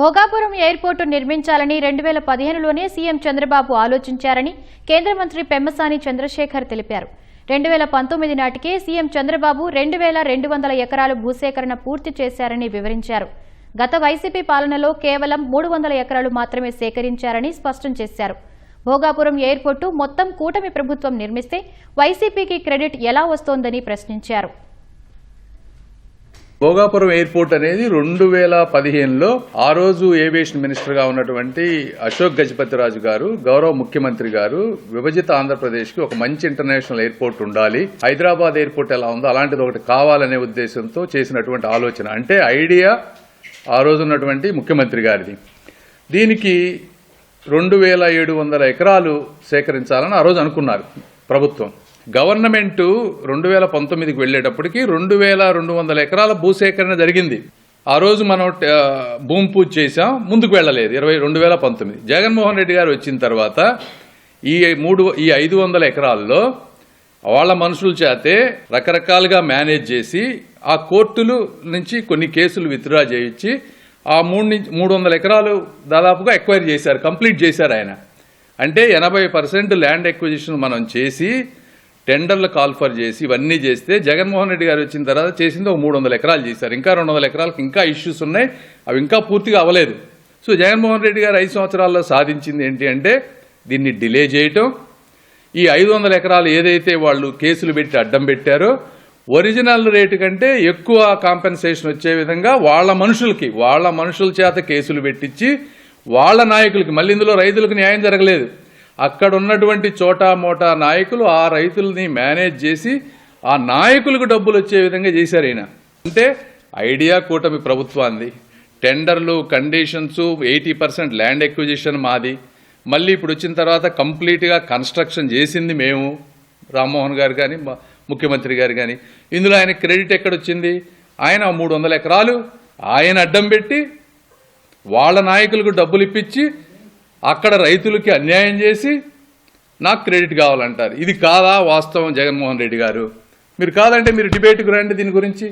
Bhogapuram airport నిర్మించాలని 2015లోనే CM Chandrababu ఆలోచించారని కేంద్ర మంత్రి పెమ్మసాని చంద్రశేఖర్ తెలిపారు. 2019 నాటికే సీఎం చంద్రబాబు 2200 ఎకరాలు భూసేకరణ పూర్తి చేశారని వివరించారు. గత వైసీపీ పాలనలో కేవలం 300 ఎకరాలు మాత్రమే సేకరించారని స్పష్టం చేశారు. భోగాపురం ఎయిర్పోర్టు మొత్తం కూటమి ప్రభుత్వం నిర్మిస్తే వైసీపీకి క్రెడిట్ ఎలా వస్తోందని ప్రశ్నించారు. భోగాపురం ఎయిర్పోర్ట్ అనేది 2015లో ఆ రోజు ఏవియేషన్ మినిస్టర్ గా ఉన్నటువంటి అశోక్ గజపతిరాజు గారు, గౌరవ ముఖ్యమంత్రి గారు విభజిత ఆంధ్రప్రదేశ్ కి ఒక మంచి ఇంటర్నేషనల్ ఎయిర్పోర్ట్ ఉండాలి, హైదరాబాద్ ఎయిర్పోర్ట్ ఎలా ఉందో అలాంటిది ఒకటి కావాలనే ఉద్దేశంతో చేసినటువంటి ఆలోచన. అంటే ఐడియా ఆ రోజు ఉన్నటువంటి ముఖ్యమంత్రి గారిది. దీనికి 2700 ఎకరాలు సేకరించాలని ఆ రోజు అనుకున్నారు ప్రభుత్వం. గవర్నమెంట్ 2019కి వెళ్లేటప్పటికి 2200 ఎకరాల భూసేకరణ జరిగింది. ఆ రోజు మనం భూమి పూజ చేశాం, ముందుకు వెళ్లలేదు. 2019 జగన్మోహన్ రెడ్డి గారు వచ్చిన తర్వాత ఈ 500 ఎకరాల్లో వాళ్ళ మనుషుల చేతే రకరకాలుగా మేనేజ్ చేసి ఆ కోర్టులు నుంచి కొన్ని కేసులు విత్డ్రా చేయించి ఆ 300 ఎకరాలు దాదాపుగా ఎక్వైర్ చేశారు, కంప్లీట్ చేశారు ఆయన. అంటే 80% ల్యాండ్ ఎక్విజిషన్ మనం చేసి టెండర్లు కాల్ఫర్ చేసి ఇవన్నీ చేస్తే జగన్మోహన్ రెడ్డి గారు వచ్చిన తర్వాత చేసింది ఒక 300 ఎకరాలు చేశారు. ఇంకా 200 ఎకరాలకు ఇంకా ఇష్యూస్ ఉన్నాయి, అవి ఇంకా పూర్తిగా అవ్వలేదు. సో జగన్మోహన్ రెడ్డి గారు 5 సంవత్సరాల్లో సాధించింది ఏంటి అంటే దీన్ని డిలే చేయటం. ఈ 500 ఎకరాలు ఏదైతే వాళ్ళు కేసులు పెట్టి అడ్డం పెట్టారో ఒరిజినల్ రేటు కంటే ఎక్కువ కాంపెన్సేషన్ వచ్చే విధంగా వాళ్ళ మనుషుల చేత కేసులు పెట్టించి వాళ్ళ నాయకులకి, మళ్ళీ ఇందులో రైతులకు న్యాయం జరగలేదు, అక్కడ ఉన్నటువంటి చోటా మోటా నాయకులు ఆ రైతుల్ని మేనేజ్ చేసి ఆ నాయకులకు డబ్బులు వచ్చే విధంగా చేశారు ఈయన. అంటే ఐడియా కూటమి ప్రభుత్వాన్ని, టెండర్లు, కండిషన్స్, 80% ల్యాండ్ ఎక్విజిషన్ మాది. మళ్ళీ ఇప్పుడు వచ్చిన తర్వాత కంప్లీట్గా కన్స్ట్రక్షన్ చేసింది మేము, రామ్మోహన్ గారు కానీ ముఖ్యమంత్రి గారు కానీ. ఇందులో ఆయన క్రెడిట్ ఎక్కడొచ్చింది? ఆయన 300 ఎకరాలు ఆయన అడ్డం పెట్టి వాళ్ళ నాయకులకు డబ్బులు ఇప్పించి అక్కడ రైతులకి అన్యాయం చేసి నాకు క్రెడిట్ కావాలంటారు. ఇది కాదా వాస్తవం జగన్మోహన్ రెడ్డి గారు? మీరు కాదంటే మీరు డిబేట్కు రండి దీని గురించి.